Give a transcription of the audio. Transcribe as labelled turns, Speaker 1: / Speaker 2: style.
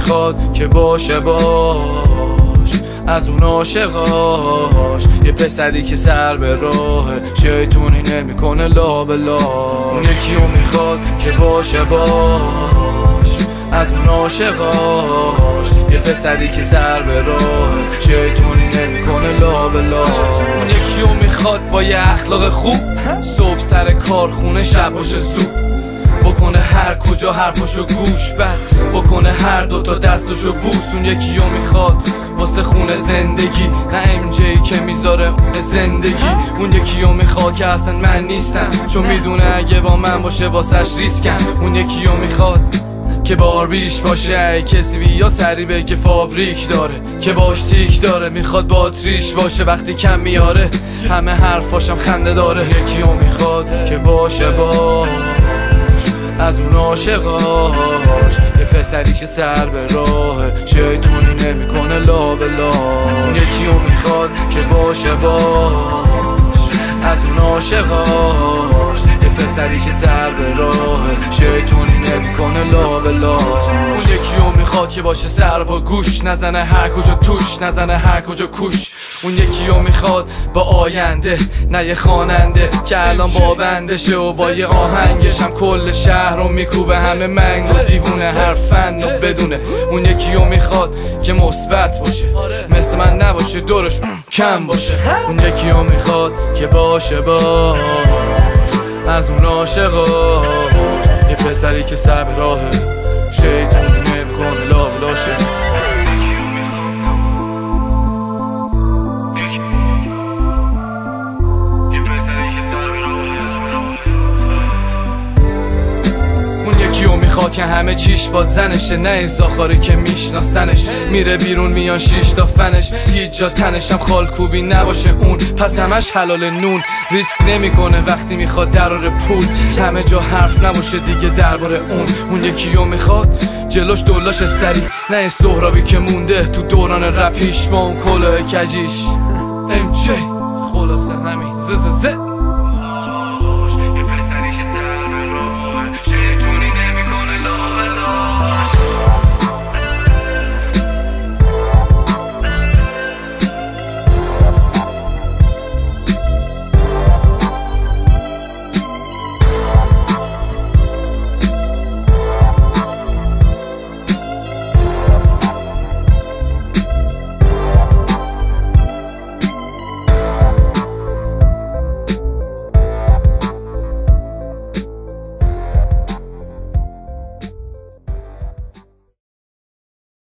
Speaker 1: میخواد که باشه باش از اون عاشقاش، یه پسری که سر به راه شیطونی نمیکنه لا به لا. اون یکیو میخواد که باشه باش از اون عاشقاش، یه پسری که سر به راه شیطونی نمیکنه لا به لا. اون یکیو میخواد با یه اخلاق خوب، صبح سر کارخونه شب باشه زود، بکنه هر کجا حرفاشو گوش بد، بکنه هر دوتا دستاشو بوس. اون یکیو میخواد واسه خونه زندگی، نه MJ که میذاره زندگی. اون یکیو میخواد که اصلا من نیستم، چون میدونه اگه با من باشه واسش ریسکم. اون یکیو میخواد که باربیش باشه، کسی بیا سری بگه فابریک داره، که باش تیک داره، میخواد باتریش باشه وقتی کم میاره، همه حرفاشم خنده داره. یکیو میخواد که باشه باش از اون عاشقاش، یه پسری که سر به راه شیطونی نمیکنه لا به لا. اون یکیو میخواد که باشه باش از اون عاشقاش، یه پسری که سر به راه شیطونی نمیکنه لا به لا. اون یکیو میخواد که باشه سر با گوش، نزنه هر کجا توش، نزنه هر کجا کوش. اون یکیو میخواد با آینده، نه یه خواننده که الان با بندشه و با یه آهنگش هم کل شهر رو میکوبه، همه منگ و دیوونه هر فن رو بدونه. اون یکیو میخواد که مثبت باشه، مثل من نباشه دورش کم باشه. اون یکیو میخواد که باشه باش از اون عاشقاش، یه پسری که سر به راه شیطونی نمیکنه لا به لاشه. میخواد که همه چیش با زنشه، نه این زاخاری که میشناسنش، میره بیرون میان 6 تا فنش، هیچ جا تنش هم خالکوبی نباشه اون، پس همش حلال نون. ریسک نمیکنه وقتی میخواد درار پول، همه جا حرف نباشه دیگه درباره اون یکیو میخواد جلوش دولاش سری، نه این سهرابی که مونده تو دوران رپیش با اون کلاه کجیش. MJ خلاصه همین